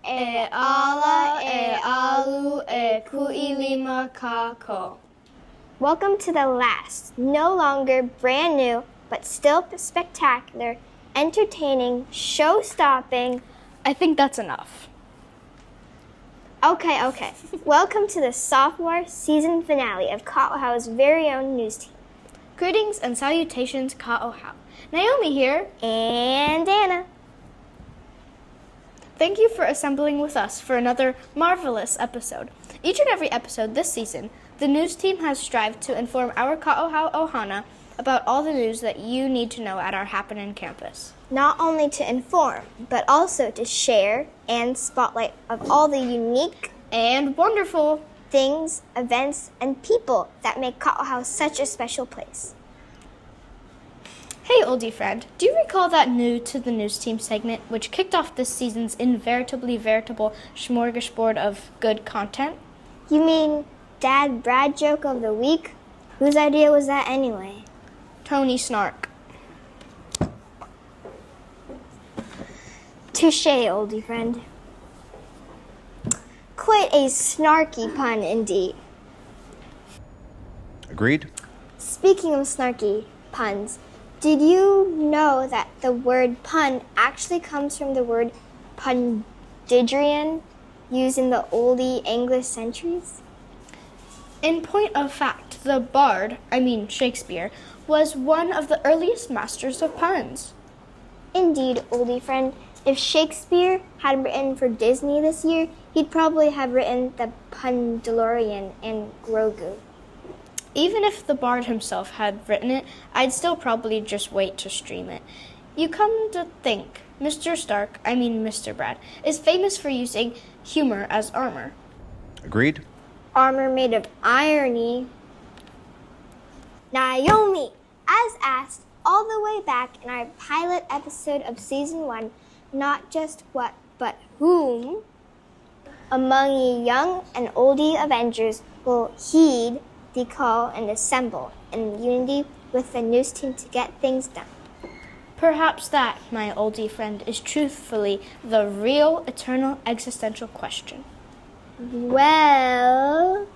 e ala, e alu, e kuilima kako. Welcome to the last, no longer brand new, but still spectacular, entertaining, show-stopping. I think that's enough. Okay. Welcome to the sophomore season finale of Kaʻōhao's very own news team. Greetings and salutations, Kaʻōhao. Naomi here. And Anna. Thank you for assembling with us for another marvelous episode. Each and every episode this season, the news team has strived to inform our Kaʻōhao Ohana about all the news that you need to know at our Happenin' campus. Not only to inform, but also to share and spotlight of all the unique And wonderful things, events, and people that make Kaʻōhao such a special place. Hey, oldie friend, do you recall that new to the news team segment which kicked off this season's veritable smorgasbord of good content? You mean Dad Brad joke of the week? Whose idea was that anyway? Tony Snark. Touché, oldie friend. Quite a snarky pun indeed. Agreed? Speaking of snarky puns, did you know that the word pun actually comes from the word pundigrian, used in the oldie English centuries? In point of fact, the bard, Shakespeare, was one of the earliest masters of puns. Indeed, oldie friend. If Shakespeare had written for Disney this year, he'd probably have written the Pundalorian and Grogu. Even if the bard himself had written it, I'd still probably just wait to stream it. You come to think, Mr. Brad, is famous for using humor as armor. Agreed? Armor made of irony. Naomi, as asked all the way back in our pilot episode of Season 1, not just what, but whom, among ye young and oldie Avengers will heed the call and assemble in unity with the news team to get things done. Perhaps that, my oldie friend, is truthfully the real, eternal, existential question. Well,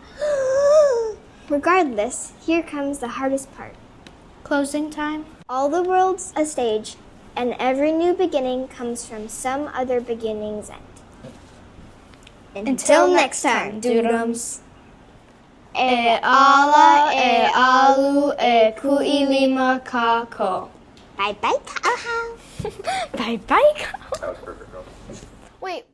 regardless, here comes the hardest part. Closing time? All the world's a stage, and every new beginning comes from some other beginning's end. Until next time, doodums. E ala, e alu, e kuilima kako. Bye-bye, Kaʻōhao. Bye-bye. That was perfect. Wait.